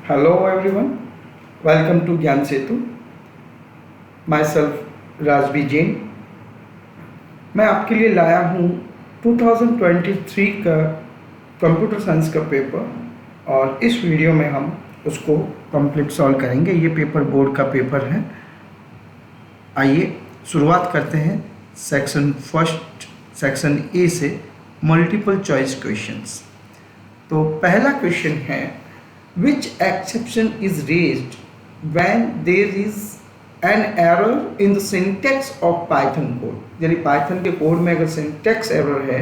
Hello everyone, welcome to Gyan Setu. Myself Rajvi Jain. मैं आपके लिए लाया हूँ 2023 का कंप्यूटर साइंस का पेपर और इस वीडियो में हम उसको कंप्लीट सॉल्व करेंगे। ये पेपर बोर्ड का पेपर है। आइए शुरुआत करते हैं सेक्शन ए से मल्टीपल चॉइस क्वेश्चंस। तो पहला क्वेश्चन है which exception is raised when there is an error in the syntax of Python code। यानी पाइथन के कोड में अगर सिंटैक्स एरर है,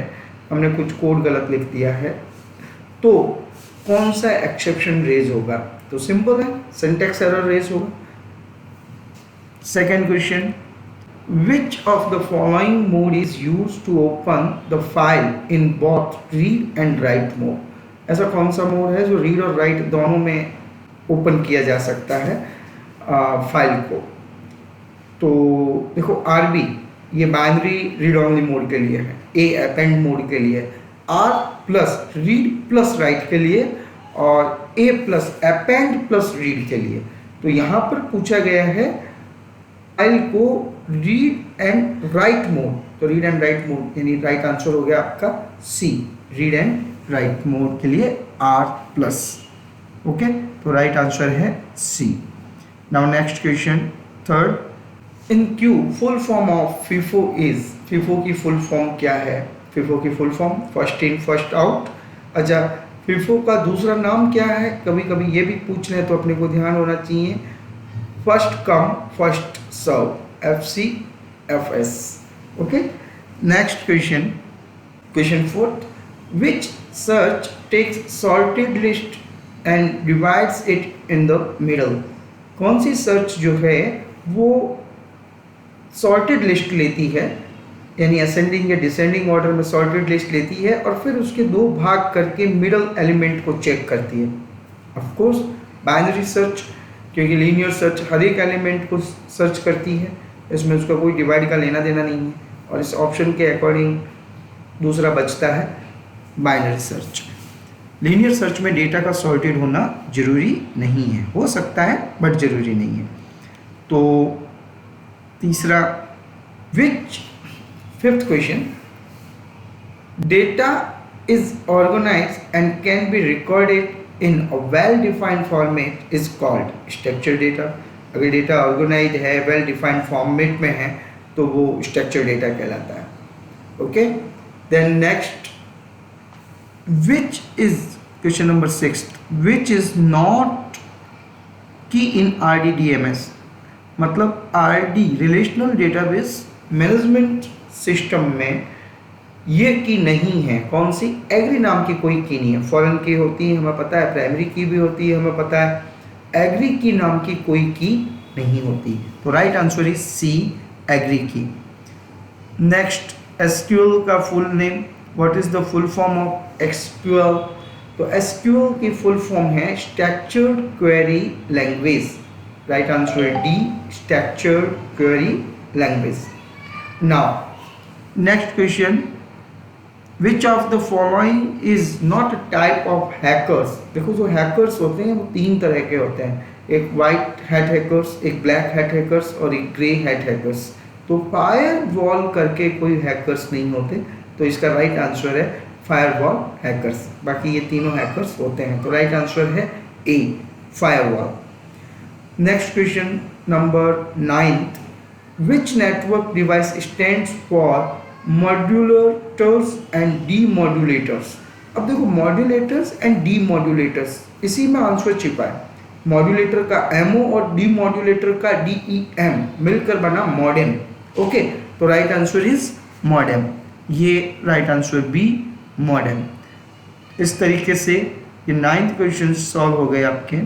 हमने कुछ कोड गलत लिख दिया है, तो कौन सा एक्सेप्शन रेज होगा? तो सिंपल है, सिंटैक्स एरर रेज होगा। Second question, which of the following mode is used to open the file in both read and write mode? ऐसा कौन सा मोड है जो रीड और राइट दोनों में ओपन किया जा सकता है फाइल को? तो देखो, आरबी ये बाइनरी रीड ओनली मोड के लिए है, ए अपेंड मोड के लिए, R plus read plus write के लिए और A plus append plus read के लिए। तो यहाँ पर पूछा गया है फाइल को रीड एंड राइट मोड, तो रीड एंड राइट मोड यानी राइट आंसर हो गया आपका C, read and write mode के लिए आर प्लस। ओके, तो राइट आंसर है C. Now next question third, in queue full form of FIFO is. FIFO की फुल फॉर्म क्या है? फीफो की full form first in first out. अच्छा, FIFO का दूसरा नाम क्या है? कभी कभी ये भी पूछ रहे हैं तो अपने को ध्यान होना चाहिए, first come first serve, FCFS। Okay, next question, question fourth, which search takes sorted list and divides it in the middle। कौन सी सर्च जो है वो सॉर्टेड लिस्ट लेती है, यानी असेंडिंग या डिसेंडिंग ऑर्डर में सॉर्टेड लिस्ट लेती है और फिर उसके दो भाग करके मिडल एलिमेंट को चेक करती है? ऑफ कोर्स बाइनरी सर्च, क्योंकि लीनियर सर्च हर एक एलिमेंट को सर्च करती है, इसमें उसका कोई डिवाइड का लेना देना नहीं है। और इस ऑप्शन के अकॉर्डिंग दूसरा बचता है बाइनरी सर्च। लीनियर सर्च में डेटा का सॉर्टेड होना जरूरी नहीं है, हो सकता है बट जरूरी नहीं है। तो तीसरा, which fifth question, data is organised and can be recorded in a well defined format is called structured data. अगर डेटा ऑर्गेनाइज्ड है, वेल डिफाइंड फॉर्मेट में है, तो वो स्ट्रक्चर्ड डेटा कहलाता है। Okay, then next, which is question number 6, which is not key in RDDMS। मतलब RD relational database management system में ये की नहीं है। कौन सी? एग्री नाम की कोई की नहीं है। फॉरेन की होती है हमें पता है, प्राइमरी की भी होती है हमें पता है, एग्री की नाम की कोई की नहीं होती। तो right answer is C, agree की। नेक्स्ट, एसक्यूएल का full name, what is the full form of SQL? तो एसक्यूएल की फुल फॉर्म है structured query language. Right answer D, structured query language. Now next question, which of the following is not type of hackers? देखो, जो hackers होते हैं वो तीन तरह के होते हैं, एक वाइट हैट हैकर्स, एक ब्लैक हैट हैकर्स और एक ग्रे हैट हैकर्स। तो फायर वॉल करके कोई हैकर्स नहीं होते, तो इसका राइट आंसर है फायरवॉल हैकर्स। बाकी ये तीनों हैकर्स होते हैं, तो राइट आंसर है A, firewall. Next question number 9, which network device stands for modulators and demodulators? अब देखो, मॉड्यूलेटर्स एंड डीमॉड्यूलेटर्स, इसी में आंसर छिपा है। मॉड्यूलेटर का एमओ और डीमॉड्यूलेटर का डीईएम मिलकर बना मॉडेम। ओके, तो राइट आंसर इज मॉडेम, ये राइट आंसर बी, मॉडेम। इस तरीके से ये 9th क्वेश्चन सॉल्व हो गए आपके।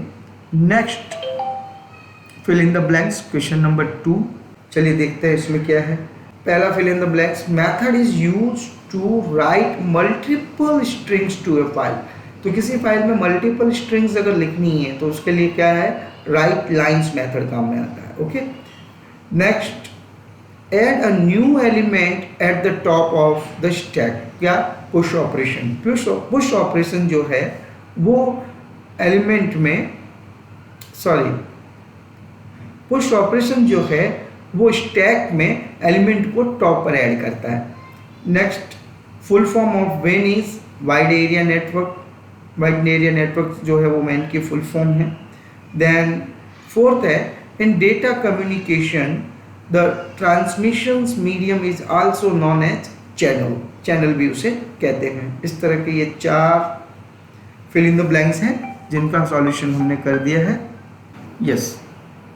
Next, fill in the blanks, question number 2। चलिए देखते हैं इसमें क्या है। पहला fill in the blanks, method is used to write multiple strings to a file. तो किसी फाइल में मल्टीपल स्ट्रिंग्स अगर लिखनी है तो उसके लिए क्या है? राइट लाइन्स मेथड काम में आता है। Okay, next, add a new element at the top of the stack. क्या? Push operation. पुश ऑपरेशन जो है वो एलिमेंट में सॉरी, पुश ऑपरेशन जो है वो स्टैक में एलिमेंट को टॉप पर ऐड करता है। नेक्स्ट, फुल फॉर्म ऑफ वेन is wide area network. Wide area network जो है वो वैन की फुल फॉर्म है। देन फोर्थ है, in data communication the transmissions medium is also known as channel. Channel भी उसे कहते हैं। इस तरह के ये 4 फिल इन द ब्लैंक्स हैं जिनका सॉल्यूशन हमने कर दिया है। Yes,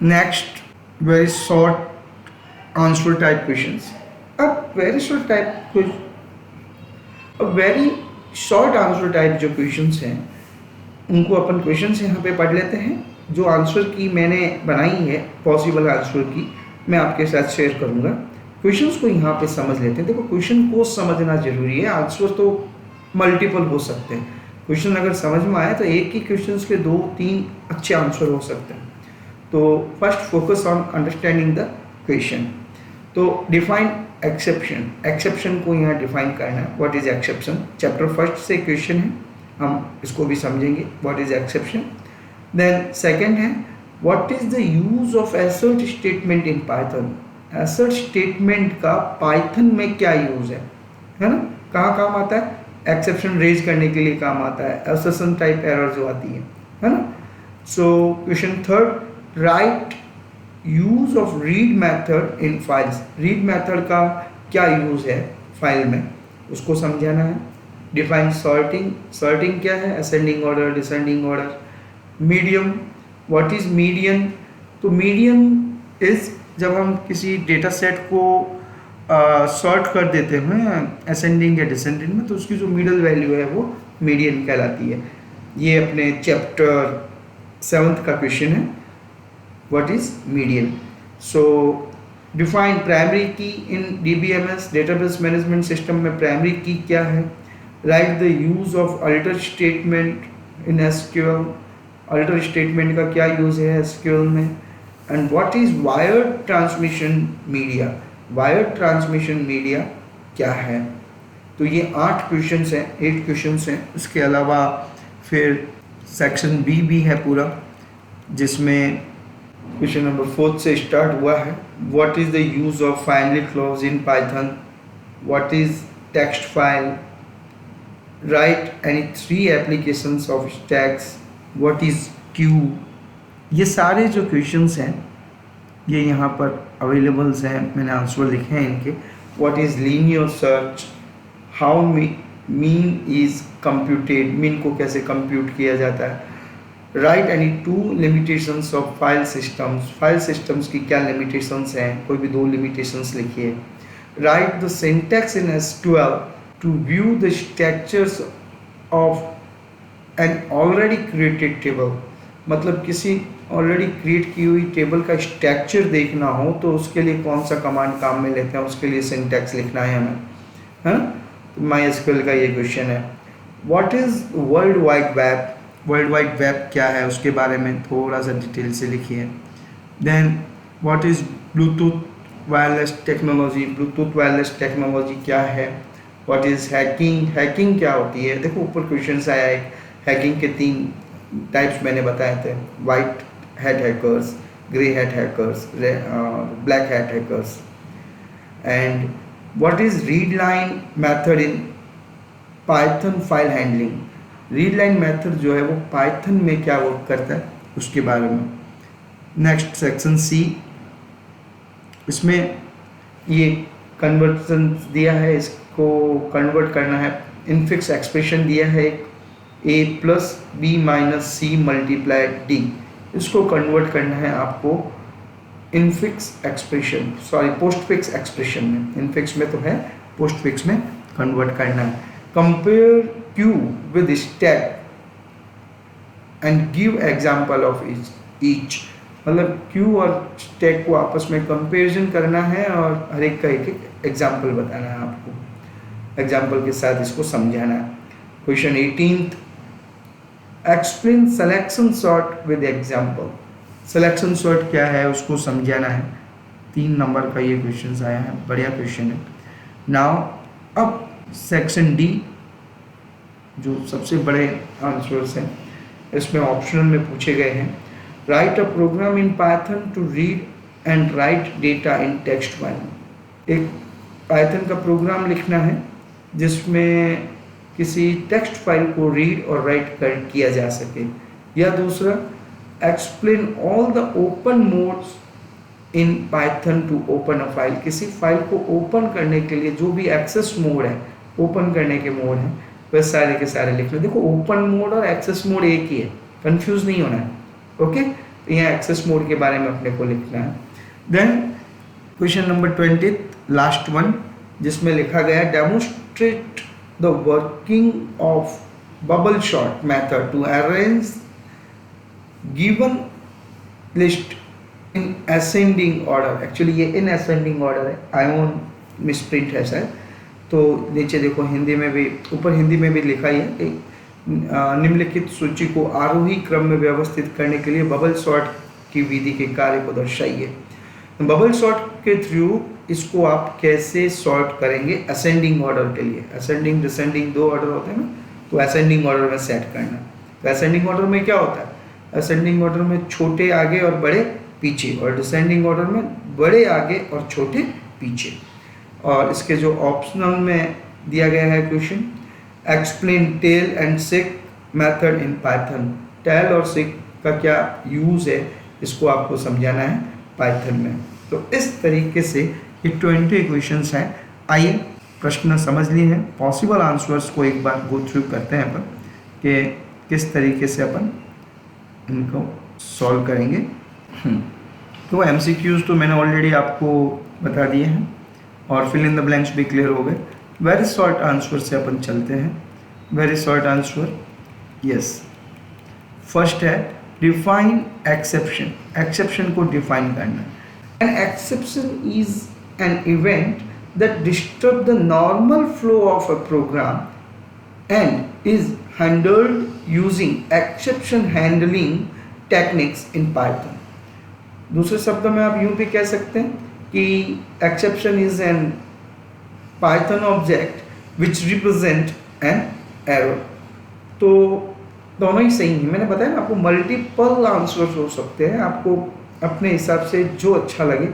next, very short answer type questions. अब वेरी शॉर्ट टाइप जो क्वेश्चंस हैं उनको अपन क्वेश्चंस यहाँ पे पढ़ लेते हैं। जो आंसर की मैंने बनाई है पॉसिबल आंसर की मैं आपके साथ शेयर करूँगा। क्वेश्चंस को यहाँ पे समझ लेते हैं। देखो, क्वेश्चन को समझना जरूरी है, आंसर तो मल्टीपल हो सकते हैं। क्वेश्चन अगर समझ में आए तो एक ही क्वेश्चन के 2-3 अच्छे आंसर हो सकते हैं। तो first focus on understanding the question. तो डिफाइन एक्सेप्शन। एक्सेप्शन को यहाँ डिफाइन करना है। What is exception? Chapter first से क्वेश्चन है, हम इसको भी समझेंगे what is exception. Then second है, what is the use of assert statement in Python. Assert statement का पाइथन में क्या यूज है ना, कहाँ काम आता है? एक्सेप्शन रेज करने के लिए काम आता है, असर्शन टाइप एरर जो आती है ना। So question third, right use of read method in files. Read method का क्या यूज है फाइल में, उसको समझाना है। Define sorting. सॉर्टिंग क्या है? Ascending order, descending order. Medium, what is median? तो मीडियन इज जब हम किसी डेटा सेट को सॉर्ट कर देते हैं असेंडिंग या डिसेंडिंग में, तो उसकी जो मिडल वैल्यू है वो मीडियन कहलाती है। ये अपने चैप्टर 7th का क्वेश्चन है, what is median. So define primary की इन DBMS, डेटाबेस मैनेजमेंट सिस्टम में प्राइमरी की क्या है? Right the use of alter statement in SQL। Alter statement का क्या यूज है SQL में। And what is wired transmission media. Wired transmission media क्या है? तो ये 8 क्वेश्चंस हैं, 8 क्वेश्चंस हैं। इसके अलावा फिर सेक्शन B भी है पूरा, जिसमें क्वेश्चन नंबर 4 से स्टार्ट हुआ है। What is the use of finally clause in Python. What is text file. Right any 3 applications of stacks. What is Q. ये सारे जो क्वेश्चंस हैं ये यहाँ पर अवेलेबल्स हैं, मैंने आंसर लिखे हैं इनके। What is linear search. How mean is computed. Mean को कैसे कंप्यूट किया जाता है। Write any 2 limitations of file systems. File systems की क्या लिमिटेशंस हैं, कोई भी 2 लिमिटेशंस लिखिए। Write the syntax in SQL to view the structures of an already created table. मतलब किसी ऑलरेडी क्रिएट की हुई टेबल का स्ट्रक्चर देखना हो तो उसके लिए कौन सा कमांड काम में लेते हैं, उसके लिए सिंटैक्स लिखना है हमें, है ना। तो MySQL का ये क्वेश्चन है। What is world wide web. World wide web क्या है उसके बारे में थोड़ा सा डिटेल से लिखिए। Then what is Bluetooth wireless technology. Bluetooth wireless technology क्या है। What is hacking. हैकिंग क्या होती है? देखो ऊपर क्वेश्चन आया है, हैकिंग के 3 टाइप्स मैंने बताए थे, white hat hackers, grey hat hackers, black hat hackers. And what is read line method in Python file handling. Read line method जो है वो पाइथन में क्या वर्क करता है उसके बारे में। नेक्स्ट सेक्शन C, इसमें ये कन्वर्जन दिया है, इसको कन्वर्ट करना है। इनफिक्स एक्सप्रेशन दिया है A + B - C × D, इसको कन्वर्ट करना है आपको infix expression, sorry postfix expression में। इनफिक्स में तो है, पोस्टफिक्स में कन्वर्ट करना है। Compare Q with stack and give example of each. मतलब Q और स्टैक को आपस में कंपेरिजन करना है और हर एक का एक एग्जाम्पल बताना है आपको, एग्जाम्पल के साथ इसको समझाना है। Question 18th, explain selection sort with example. Selection sort क्या है उसको समझाना है। 3 नंबर का ये क्वेश्चन आया है, बढ़िया क्वेश्चन है। नाउ अब सेक्शन D जो सबसे बड़े आंसर्स हैं, इसमें ऑप्शनल में पूछे गए हैं। Write a program in Python to read and write data in text file. एक पाइथन का प्रोग्राम लिखना है जिसमें किसी टेक्स्ट फाइल को रीड और राइट कर किया जा सके। या दूसरा, explain all the open modes in Python to open a file. किसी फाइल को ओपन करने के लिए जो भी एक्सेस मोड है, ओपन करने के मोड है, वह सारे के सारे लिख लो। देखो ओपन मोड और एक्सेस मोड एक ही है, कंफ्यूज नहीं होना है। ओके, तो यहाँ एक्सेस मोड के बारे में अपने को लिखना है। देन क्वेश्चन नंबर 20, लास्ट वन, जिसमें लिखा गया demonstrate the working of bubble sort method to arrange given list in ascending order. Actually ये इन असेंडिंग ऑर्डर है, आयोन मिसप्रिंट है सर। तो नीचे देखो हिंदी में भी, ऊपर हिंदी में भी लिखा ही है कि निम्नलिखित सूची को आरोही क्रम में व्यवस्थित करने के लिए बबल सॉर्ट की विधि के कार्य को दर्शाइए। बबल सॉर्ट के थ्रू इसको आप कैसे सॉर्ट करेंगे असेंडिंग ऑर्डर के लिए। असेंडिंग डिसेंडिंग दो ऑर्डर होते हैं ना, तो असेंडिंग ऑर्डर में सेट करना। तो असेंडिंग ऑर्डर में क्या होता है, असेंडिंग ऑर्डर में छोटे आगे और बड़े पीछे, और डिसेंडिंग ऑर्डर में बड़े आगे और छोटे पीछे। और इसके जो ऑप्शनल में दिया गया है question, explain tell and seek method in Python. Tell और सिक का क्या यूज़ है, इसको आपको समझाना है पाइथन में। तो इस तरीके से ये 20 इक्वेशंस हैं। आइए प्रश्न समझ लिए हैं, पॉसिबल आंसर्स को एक बार गो थ्रू करते हैं अपन कि किस तरीके से अपन इनको सॉल्व करेंगे। तो MCQs तो मैंने ऑलरेडी आपको बता दिए हैं और फिल इन द ब्लैंक्स भी क्लियर हो गए। वेरी शॉर्ट आंसर से अपन चलते हैं। Very short answer, yes. First है डिफाइन एक्सेप्शन। एक्सेप्शन को डिफाइन करना। An exception is an event that disturb the normal flow of a program and is handled using exception handling techniques in Python. दूसरे शब्दों में आप यूं भी कह सकते हैं कि exception is N Python object which represent an error. तो दोनों ही सही हैं। मैंने बताया ना आपको मल्टीपल आंसर्स हो सकते हैं, आपको अपने हिसाब से जो अच्छा लगे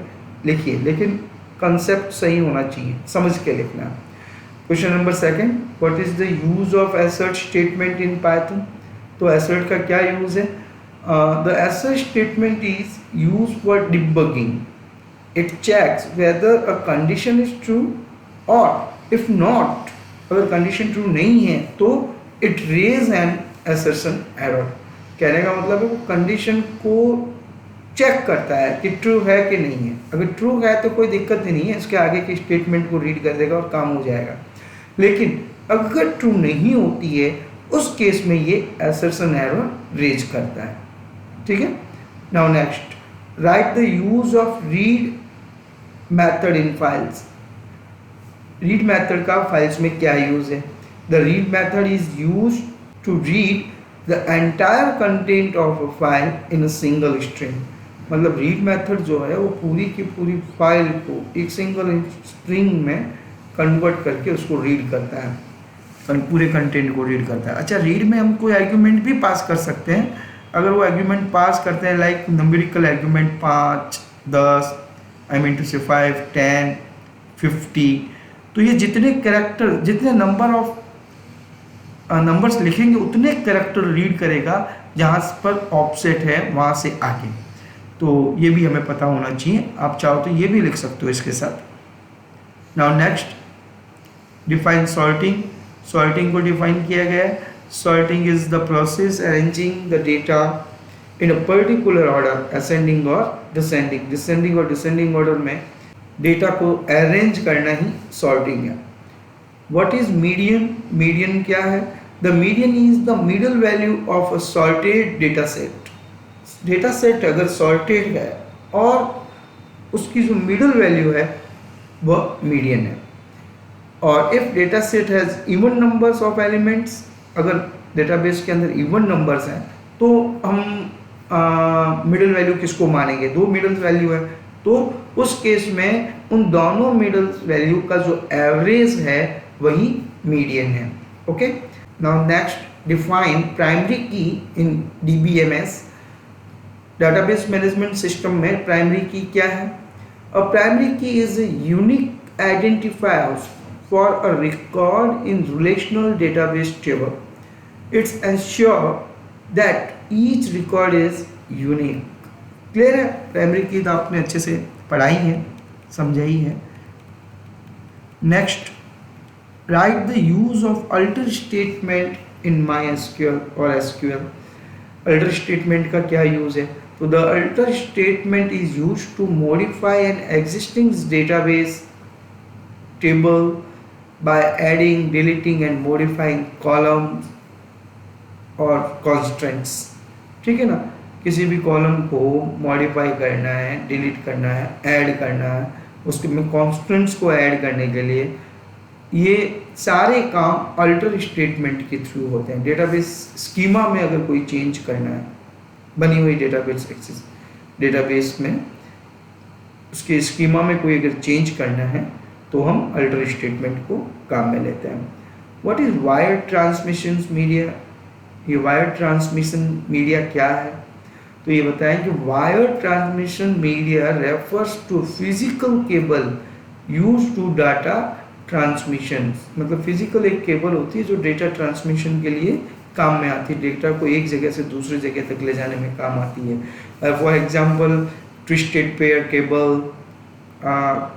लिखिए, लेकिन कंसेप्ट सही होना चाहिए, समझ के लिखना। Question number 2, what is the use of assert statement in Python. तो एसर्ट का क्या यूज है? The assert statement is use for debugging. It checks whether a condition is true और इफ नॉट, अगर कंडीशन ट्रू नहीं है तो it raise an assertion error. कहने का मतलब है वो कंडीशन को चेक करता है कि ट्रू है कि नहीं है। अगर ट्रू है तो कोई दिक्कत ही नहीं है, इसके आगे की स्टेटमेंट को रीड कर देगा और काम हो जाएगा। लेकिन अगर ट्रू नहीं होती है उस केस में ये असर्शन एरर रेज करता है। ठीक है। Now next, write the use of read method in files. Read method का फाइल्स में क्या यूज है? The read method is use to read the entire content of a file in a single string. मतलब read method जो है वो पूरी की पूरी फाइल को एक सिंगल स्ट्रिंग में कन्वर्ट करके उसको रीड करता है, पूरे कंटेंट को रीड करता है। अच्छा, रीड में हम कोई आर्ग्यूमेंट भी पास कर सकते हैं। अगर वो आर्ग्यूमेंट पास करते हैं like numerical argument 5, 10, I mean two से 5, 10, 50, तो ये जितने कैरेक्टर, जितने नंबर ऑफ नंबर्स लिखेंगे उतने कैरेक्टर रीड करेगा जहाँ पर ऑफसेट है वहाँ से आगे। तो ये भी हमें पता होना चाहिए। आप चाहो तो ये भी लिख सकते हो इसके साथ। Now next, define sorting. Sorting को डिफाइन किया गया है। Sorting is the process arranging the data in a particular order, ascending और डिसेंडिंग। डिसेंडिंग और डिसेंडिंग ऑर्डर में डेटा को अरेंज करना ही सॉर्टिंग है। What is median? मीडियन क्या है? The median is the middle value of a sorted data set. Data set अगर sorted है और उसकी जो मिडल वैल्यू है वह मीडियन है। और if data set has even numbers of elements, अगर डेटाबेस के अंदर इवन नंबर्स हैं तो हम मिडल वैल्यू किसको मानेंगे? 2 मिडल वैल्यू है तो उस केस में उन दोनों मिडल वैल्यू का जो एवरेज है वही मीडियन है। Okay. Now next, define primary की इन DBMS। डेटाबेस मैनेजमेंट सिस्टम में प्राइमरी की क्या है? अ प्राइमरी की is a unique identifier for a record in relational database table. It's ensure that each record is unique. Clear है? Primary की तो आपने अच्छे से पढ़ाई है, समझाई है. Next, write the use of alter statement in my SQL और एसक्यूएल. अल्टर स्टेटमेंट का क्या यूज है? तो the alter statement is use to modify an existing database table by adding, deleting and modifying columns और constants. ठीक है ना? किसी भी कॉलम को मॉडिफाई करना है, डिलीट करना है, ऐड करना है, उसके में कॉन्स्टेंट्स को ऐड करने के लिए ये सारे काम अल्टर स्टेटमेंट के थ्रू होते हैं. डेटाबेस स्कीमा में अगर कोई चेंज करना है, बनी हुई डेटाबेस एक्सेस डेटाबेस में उसके स्कीमा में कोई अगर चेंज करना है तो हम अल्टर स्टेटमेंट को काम में लेते हैं. What is wire transmission media? ये वायर ट्रांसमिशन मीडिया क्या है? तो ये बताएं कि wire transmission media refers to physical cable use to data transmission. मतलब फिजिकल एक केबल होती है जो डेटा ट्रांसमिशन के लिए काम में आती है, डेटा को एक जगह से दूसरी जगह तक ले जाने में काम आती है. For example twisted pair cable,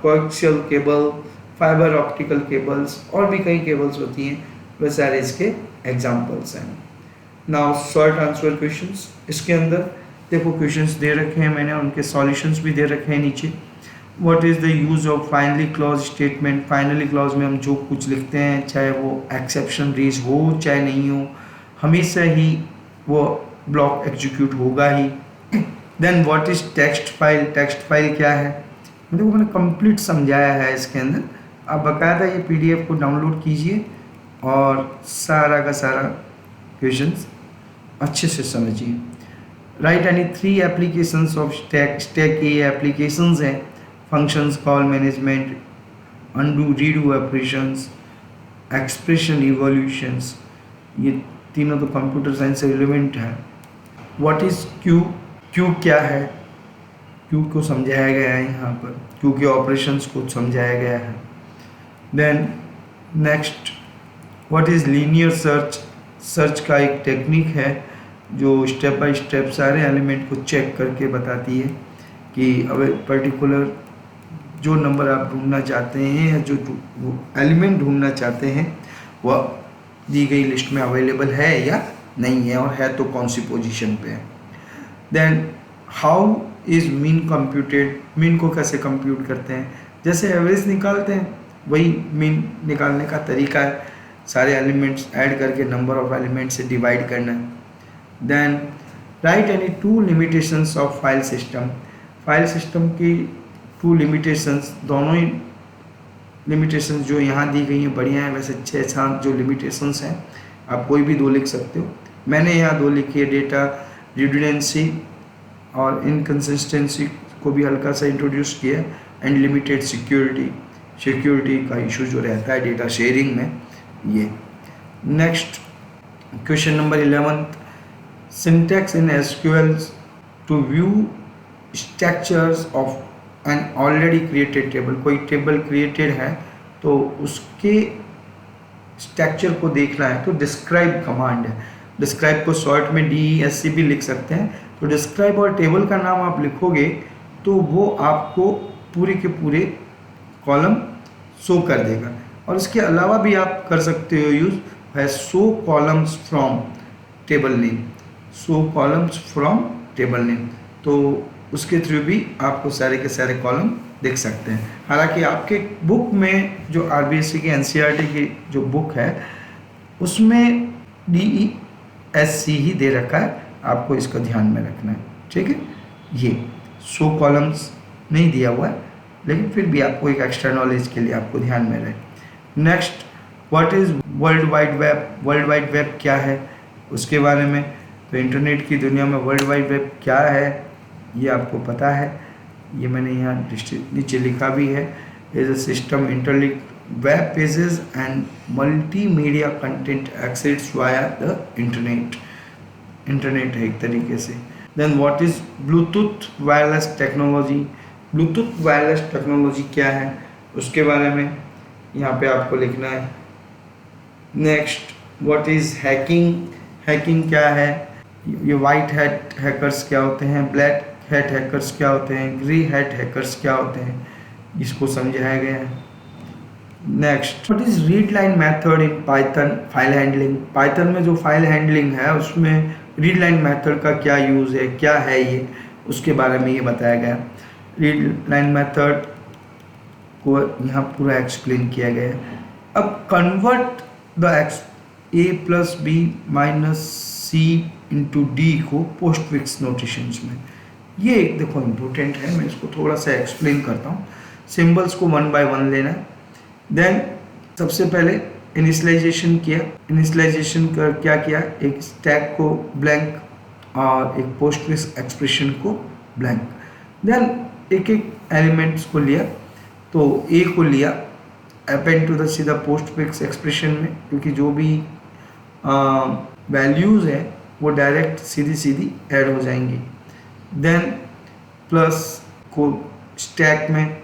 coaxial cable, fibre optical cables और भी कई केबल्स होती हैं. वह सारे इसके एग्जांपल्स हैं. Now short answer questions. इसके अंदर देखो क्वेश्चंस दे रखे हैं मैंने, उनके सॉल्यूशंस भी दे रखे हैं नीचे. What is the use of finally clause statement? Finally clause में हम जो कुछ लिखते हैं, चाहे वो एक्सेप्शन रेज हो चाहे नहीं हो, हमेशा ही वो ब्लॉक एग्जीक्यूट होगा ही. Then what is text file? Text file क्या है? देखो मैंने कंप्लीट समझाया है इसके अंदर. आप बाकायदा ये पीडीएफ को डाउनलोड कीजिए और सारा का सारा क्वेश्चंस अच्छे से समझिए. Right any 3 applications of stack. Stack ये एप्लीकेशंस हैं, functions, call management, undo redo operations, expression evolutions. ये तीनों तो कंप्यूटर साइंस से रिलेवेंट है. What is Q? क्यू क्या है? क्यू को समझाया गया है यहाँ पर, क्यू के ऑपरेशंस को समझाया गया है. Then next, what is linear search? Search का एक टेक्निक है जो स्टेप बाय स्टेप सारे एलिमेंट को चेक करके बताती है कि अब पर्टिकुलर जो नंबर आप ढूंढना चाहते हैं या जो एलिमेंट ढूंढना चाहते हैं वह दी गई लिस्ट में अवेलेबल है या नहीं है, और है तो कौन सी पोजीशन पे है. Then how is mean computed? Mean को कैसे कंप्यूट करते हैं? जैसे एवरेज निकालते हैं वही मीन निकालने का तरीका है. सारे एलिमेंट्स ऐड करके नंबर ऑफ एलिमेंट्स से डिवाइड करना है. Then write any 2 limitations of file system. File system की 2 लिमिटेशंस, दोनों ही लिमिटेशंस जो यहाँ दी गई हैं बढ़िया हैं. वैसे 6-7 जो लिमिटेशंस हैं आप कोई भी 2 लिख सकते हो. मैंने यहाँ 2 लिखी है. डेटा रिडंडेंसी और इनकन्सिस्टेंसी को भी हल्का सा इंट्रोड्यूस किया है. एंड लिमिटेड सिक्योरिटी, सिक्योरिटी का इशू जो रहता है डेटा शेयरिंग में. ये next question number 11, syntax in SQL to view structures of an already created table. कोई टेबल क्रिएटेड है तो उसके स्ट्रक्चर को देखना है तो डिस्क्राइब कमांड है. डिस्क्राइब को शॉर्ट में DESC भी लिख सकते हैं. तो डिस्क्राइब और टेबल का नाम आप लिखोगे तो वो आपको पूरे के पूरे कॉलम शो कर देगा. और इसके अलावा भी आप कर सकते हो यूज है show columns from table name. Show columns from table name, तो उसके थ्रू भी आपको सारे के सारे कॉलम देख सकते हैं. हालांकि आपके बुक में जो RBSC की NCERT की जो बुक है उसमें DESC ही दे रखा है. आपको इसका ध्यान में रखना है. ठीक है, ये शो कॉलम्स नहीं दिया हुआ है लेकिन फिर भी आपको एक एक्स्ट्रा नॉलेज के लिए आपको ध्यान में रहे. Next, what is world wide web? World wide web क्या है उसके बारे में. तो इंटरनेट की दुनिया में वर्ल्ड वाइड वेब क्या है ये आपको पता है. ये मैंने यहाँ नीचे लिखा भी है. Is a system interlinked web pages and multimedia content access via the internet. Internet है एक तरीके से. Then what is Bluetooth wireless technology, Bluetooth wireless technology क्या है उसके बारे में यहाँ पे आपको लिखना है। Next what is hacking, hacking क्या है, ये वाइट हैट हैकर्स क्या होते हैं, ब्लैक हैट हैकर्स क्या होते हैं, ग्रे हैट हैकर्स क्या होते हैं, इसको समझाया गया है। Next what is read line method in Python file handling, Python में जो फाइल हैंडलिंग है उसमें रीड लाइन मेथड का क्या यूज़ है, क्या है ये, उसके बारे में ये बताया गया। रीड लाइन मेथड को यहाँ पूरा एक्सप्लेन किया गया है। अब convert the A plus B minus C into D को पोस्ट फिक्स नोटेशंस में, ये एक देखो इम्पोर्टेंट है, मैं इसको थोड़ा सा एक्सप्लेन करता हूँ। सिंबल्स को 1 बाय 1 लेना। देन सबसे पहले इनिशियलाइजेशन किया, इनिशियलाइजेशन कर क्या किया, एक स्टैक को ब्लैंक और एक पोस्ट फिक्स एक्सप्रेशन को ब्लैंक। देन एक एक एलिमेंट्स को लिया, तो ए को लिया अपेंड टू द सीधा पोस्ट फिक्स एक्सप्रेशन में, क्योंकि जो भी वैल्यूज़ है वो डायरेक्ट सीधी सीधी ऐड हो जाएंगी। देन प्लस को स्टैक में,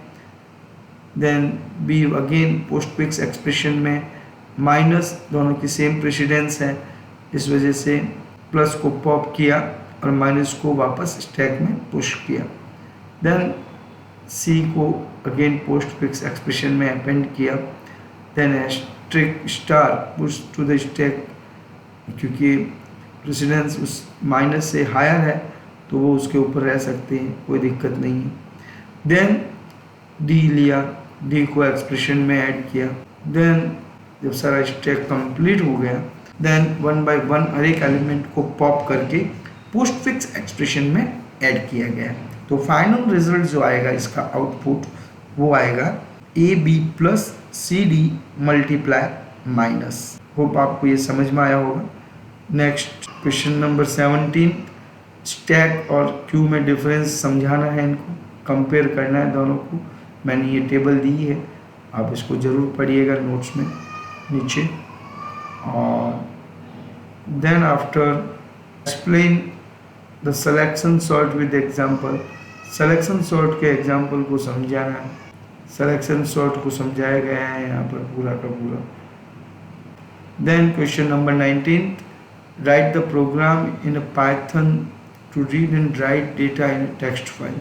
then B again postfix expression में, माइनस दोनों की सेम प्रेसिडेंस है इस वजह से प्लस को पॉप किया और माइनस को वापस स्टैक में पुश किया। देन सी को अगेन पोस्ट फिक्स एक्सप्रेशन में अपेंड किया। Then asterisk star push to the stack, क्योंकि प्रेसिडेंस उस माइनस से हायर है तो वो उसके ऊपर रह सकते हैं, कोई दिक्कत नहीं है। देन डी लिया, डी को एक्सप्रेशन में ऐड किया। देन जब सारा स्टैक कंप्लीट हो गया, देन 1 बाय 1 हर एक एलिमेंट को पॉप करके पोस्ट फिक्स एक्सप्रेशन में ऐड किया गया। तो फाइनल रिजल्ट जो आएगा इसका आउटपुट वो आएगा A B plus C D multiply minus. Hope आपको ये समझ में आया होगा। नेक्स्ट क्वेश्चन नंबर 17, स्टैक और क्यू में डिफरेंस समझाना है, इनको कंपेयर करना है दोनों को। मैंने ये टेबल दी है, आप इसको ज़रूर पढ़िएगा नोट्स में नीचे। और then after explain the selection sort with example, selection sort के एग्जांपल को समझाना है। सिलेक्शन सॉर्ट को समझाया गया है यहाँ पर पूरा का पूरा। Then question number 19, write the program in a Python to read and write data in text file.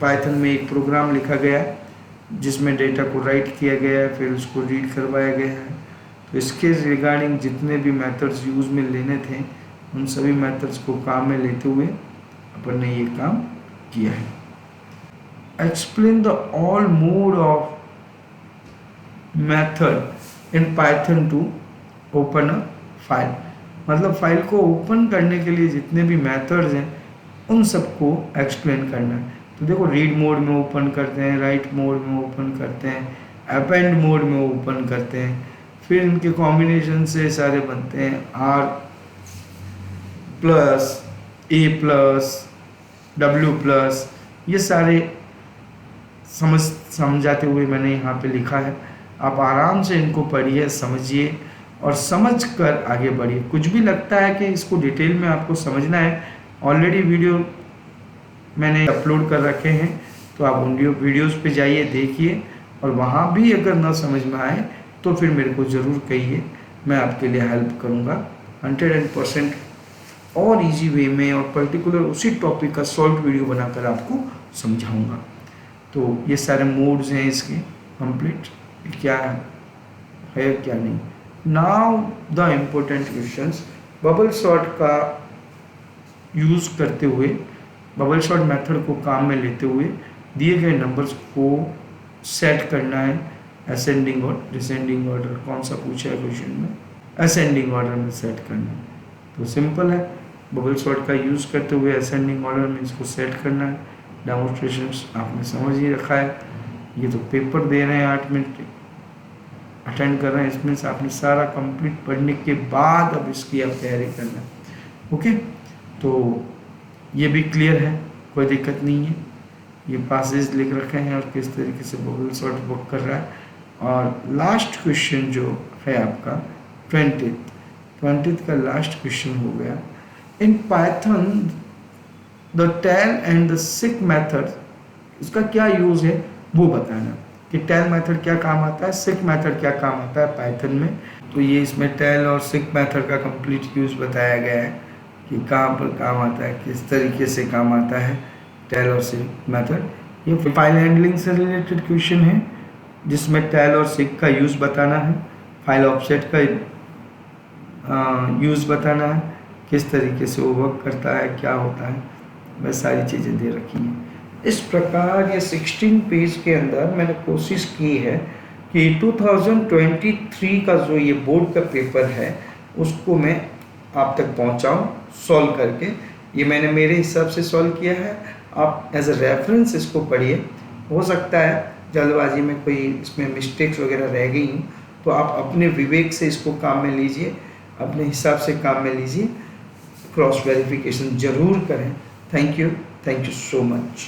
Python में एक प्रोग्राम लिखा गया जिसमें डेटा को राइट किया गया है, फिर उसको रीड करवाया गया है। तो इसके रिगार्डिंग जितने भी मेथड्स यूज़ में लेने थे उन सभी मेथड्स को काम में लेते हुए अपन ने ये काम किया है। Explain the all mode of method in Python to open a file, मतलब फाइल को ओपन करने के लिए जितने भी मेथड्स हैं उन सबको एक्सप्लेन करना है। तो देखो रीड मोड में ओपन करते हैं, राइट मोड में ओपन करते हैं, अपेंड मोड में ओपन करते हैं, फिर इनके कॉम्बिनेशन से सारे बनते हैं R plus A plus W plus, ये सारे समझाते हुए मैंने यहाँ पे लिखा है। आप आराम से इनको पढ़िए, समझिए और समझ कर आगे बढ़िए। कुछ भी लगता है कि इसको डिटेल में आपको समझना है, ऑलरेडी वीडियो मैंने अपलोड कर रखे हैं, तो आप उन वीडियोस पे जाइए, देखिए, और वहाँ भी अगर ना समझ में आए तो फिर मेरे को ज़रूर कहिए, मैं आपके लिए हेल्प करूँगा 100% और इजी वे में, और पर्टिकुलर उसी टॉपिक का सॉल्व वीडियो बनाकर आपको समझाऊँगा। तो ये सारे मोड्स हैं इसके कंप्लीट, क्या है क्या नहीं। Now the important questions, bubble sort का यूज़ करते हुए, बबल सॉर्ट मेथड को काम में लेते हुए दिए गए नंबर्स को सेट करना है असेंडिंग और डिसेंडिंग ऑर्डर। कौन सा पूछा है क्वेश्चन में, असेंडिंग ऑर्डर में सेट करना है। तो सिंपल है, बबल सॉर्ट का यूज़ करते हुए असेंडिंग ऑर्डर में इसको सेट करना है। डेमोन्स्ट्रेशंस आपने समझ ही रखा है, ये तो पेपर दे रहे हैं 8 मिनट अटेंड कर रहे हैं, इसमें से आपने सारा कंप्लीट पढ़ने के बाद अब इसकी आप तैयारी करना है। ओके, तो ये भी क्लियर है, कोई दिक्कत नहीं है। ये पासेज लिख रखे हैं और किस तरीके से बबल सॉर्ट वर्क कर रहा है। और लास्ट क्वेश्चन जो है आपका 20th का लास्ट क्वेश्चन हो गया। In Python the tell and the seek method, इसका क्या यूज़ है वो बताना, कि टेल मेथड क्या काम आता है, सिक मेथड क्या काम आता है पाइथन में। तो ये इसमें टेल और सिक मेथड का कंप्लीट यूज़ बताया गया है कि कहाँ पर काम आता है, किस तरीके से काम आता है टेल और सिक मेथड। ये फाइल हैंडलिंग से रिलेटेड क्वेश्चन है जिसमें टेल और सिक का यूज़ बताना है, फाइल ऑफसेट का यूज़ बताना है, किस तरीके से वो वर्क करता है, क्या होता है, वह सारी चीज़ें दे रखी हैं। इस प्रकार ये 16 पेज के अंदर मैंने कोशिश की है कि 2023 का जो ये बोर्ड का पेपर है उसको मैं आप तक पहुंचाऊं सॉल्व करके। ये मैंने मेरे हिसाब से सॉल्व किया है, आप एज अ रेफरेंस इसको पढ़िए। हो सकता है जल्दबाजी में कोई इसमें मिस्टेक्स वगैरह रह गई हूँ, तो आप अपने विवेक से इसको काम में लीजिए, अपने हिसाब से काम में लीजिए, क्रॉस वेरिफिकेशन ज़रूर करें। Thank you so much.